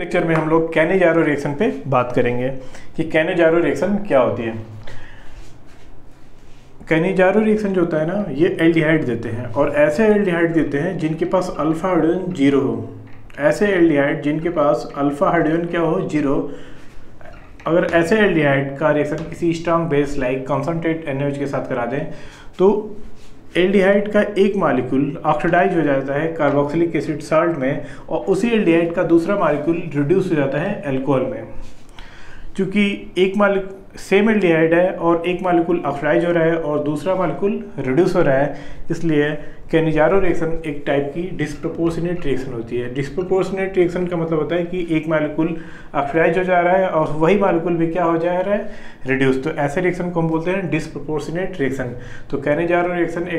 Lecture में हम लोग कैनिजारो रिएक्शन पे बात करेंगे कि कैनिजारो रिएक्शन क्या होती है। कैनिजारो रिएक्शन जो होता है ना, ये एल्डिहाइड देते हैं और ऐसे एल्डिहाइड देते हैं जिनके पास अल्फा हाइड्रोजन जीरो हो। ऐसे एल्डिहाइड जिनके पास अल्फा हाइड्रोजन क्या हो, जीरो। अगर ऐसे एल्डिहाइड का रिएक्शन किसी strong base like concentrate NaOH के साथ करा दें तो एल्डिहाइड का एक मालिक्यूल ऑक्सीडाइज हो जाता है कार्बोक्सिलिक एसिड साल्ट में और उसी एल्डिहाइड का दूसरा मालिक्यूल रिड्यूस हो जाता है अल्कोहल में। क्योंकि एक सेम एल्डिहाइड है और एक मालिक्यूल ऑक्सीडाइज हो रहा है और दूसरा मालिक्यूल रिड्यूस हो रहा है, इसलिए कैनिजारो रिएक्शन एक टाइप की डिस्प्रोपोर्शनेट रिएक्शन होती है। डिस्प्रोपोर्शनेट रिएक्शन का मतलब होता है कि एक मालिक्यूल ऑक्सीडाइज हो जा रहा है और वही मालिक्यूल भी क्या हो जा रहा है, रिड्यूस। तो ऐसे रिएक्शन को हम बोलते हैं डिस्प्रोपोर्शनेट रिएक्शन। तो Cannizzaro reaction is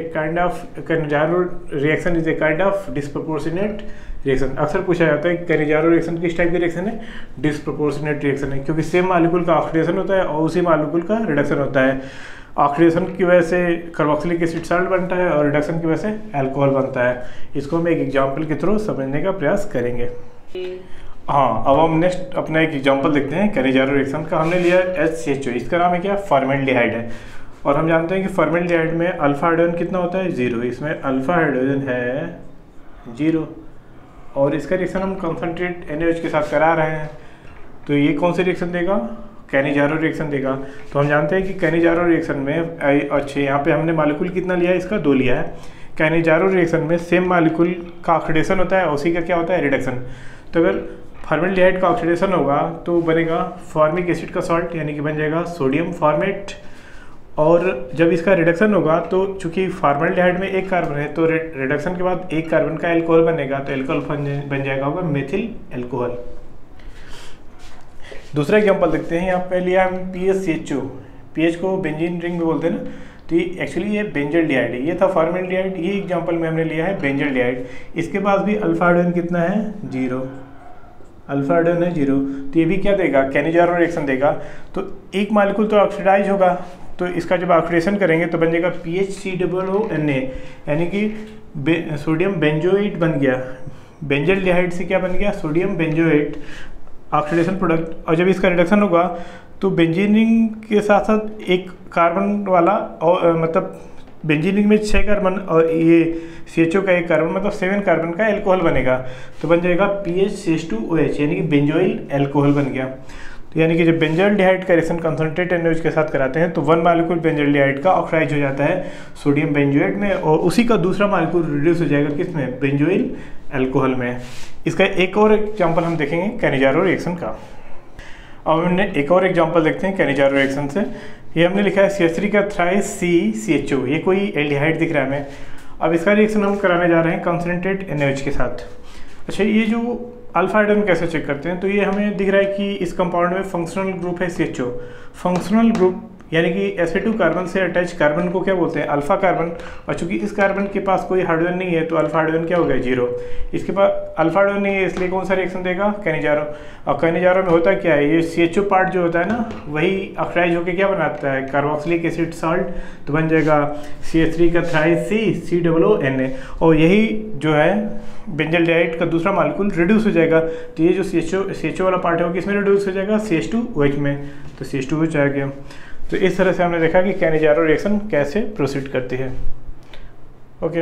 a kind of disproportionate reaction. अक्सर पूछा जाता है कि कैनिजारो रिएक्शन किस टाइप की रिएक्शन है, डिस्प्रोपोर्शनेट रिएक्शन है, क्योंकि सेम मालिक्यूल का ऑक्सीडेशन होता है और उसी मालिक्यूल का रिडक्शन होता है। ऑक्सीडेशन की वजह से कार्बोक्सिलिक एसिड साल्ट बनता है और रिडक्शन की वजह से अल्कोहल बनता है। इसको हम एक एग्जांपल के थ्रू समझने का प्रयास करेंगे। हाँ, अब हम नेक्स्ट अपना एक एग्जांपल देखते हैं कैनिजारो रिएक्शन का। हमने लिया HCHO, इसका नाम है क्या, फॉर्मेल्डिहाइड है। और हम जानते हैं कि फॉर्मेल्डिहाइड में अल्फा हाइड्रोजन कितना होता है, जीरो। इसमें अल्फा हाइड्रोजन है जीरो और इसका रिएक्शन हम कॉन्सनट्रेट NaOH के साथ करा रहे हैं। तो ये कौन सी रिएक्शन देगा, कैनिजारो रिएक्शन देगा। तो हम जानते हैं कि कैनिजारो रिएक्शन में अच्छे यहाँ पे हमने मालिक्यूल कितना लिया है, इसका 2 लिया है। कैनिजारो रिएक्शन में सेम मालिक्यूल का ऑक्सीडेशन होता है और उसी का क्या होता है, रिडक्शन। तो अगर फॉर्मेल्डिहाइड का ऑक्सीडेशन होगा तो बनेगा फॉर्मिक एसिड का सॉल्ट, यानी कि बन जाएगा सोडियम फॉर्मेट। और जब इसका रिडक्शन होगा तो चूंकि फॉर्मेल्डिहाइड में एक कार्बन है तो रिडक्शन के बाद एक कार्बन का एल्कोहल बनेगा, तो एल्कोहल बन जाएगा होगा मेथिल एल्कोहल। दूसरा एग्जांपल देखते हैं। यहाँ पे लिया हम PHCHO, PH को बेंजीन रिंग में बोलते हैं ना, तो ये एक्चुअली ये बेंजल्डिहाइड है। ये था फॉर्मेल्डिहाइड, ये एग्जांपल में हमने लिया है बेंजल्डिहाइड। इसके पास भी अल्फा हाइड्रोजन कितना है, जीरो। अल्फा हाइड्रोजन है जीरो, तो ये भी क्या देगा, कैनिजारो रिएक्शन देगा। तो एक मालिक्यूल तो ऑक्सीडाइज होगा, तो इसका जब ऑक्सीडेशन करेंगे तो बन जाएगा PHCOONA, यानी कि सोडियम बेंजोएट बन गया। बेंजल्डिहाइड से क्या बन गया, सोडियम बेंजोएट ऑक्सीडेशन प्रोडक्ट। और जब इसका रिडक्शन होगा तो बेंजीन रिंग के साथ साथ एक कार्बन वाला और मतलब बेंजीन रिंग में 6 कार्बन और ये CHO का एक कार्बन, मतलब 7 कार्बन का एल्कोहल बनेगा। तो बन जाएगा PHCH2OH, यानी कि बेंजोइल एल्कोहल बन गया। तो यानी कि जब बेंजल्डिहाइड का रिएक्शन कंसंट्रेट NaOH के साथ कराते हैं तो 1 मालिक्यूल बेंजल्डिहाइड का ऑक्साइड हो जाता है सोडियम बेंजोएट में और उसी का दूसरा मालिक्यूल रिड्यूस हो जाएगा किसमें, बेंजोइल अल्कोहल में। इसका एक और एग्जांपल हम देखेंगे कैनिजारो रिएक्शन का। अब हमने एक और एग्जांपल देखते हैं कैनिजारो रिएक्शन से। ये हमने लिखा है CH3 का थ्राइस CHO, ये कोई एल्डिहाइड दिख रहा है हमें। अब इसका रिएक्शन हम कराने जा रहे हैं कंसंट्रेट NaOH के साथ। अच्छा, ये जो अल्फा हाइड्रोजन कैसे चेक करते हैं, तो ये हमें दिख रहा है कि इस कंपाउंड में फंक्शनल ग्रुप है CHO। फंक्शनल ग्रुप यानी कि Sp2 कार्बन से अटैच कार्बन को क्या बोलते हैं, अल्फा कार्बन। और चूंकि इस कार्बन के पास कोई हाइड्रोजन नहीं है तो अल्फा हाइड्रोजन क्या हो गया, जीरो। इसके पास अल्फा हाइड्रोजन नहीं है, इसलिए कौन सा रिएक्शन देगा, कैनिजारो। और कैनिजारो में होता क्या है, ये CHO पार्ट जो होता है ना, वही ऑक्सीडाइज होकर क्या बनाता है, कार्बोक्सिलिक एसिड साल्ट। तो बन जाएगा CH3 का थ्राइस COONA और यही जो है बेंजल्डिहाइड का दूसरा मालिक्यूल रिड्यूस हो जाएगा। तो ये जो CHO वाला पार्ट है वो किसमें रिड्यूस हो जाएगा, CH2OH में। तो CH2OH आ गया। तो इस तरह से हमने देखा कि कैनिजारो रिएक्शन कैसे प्रोसीड करती है। ओके।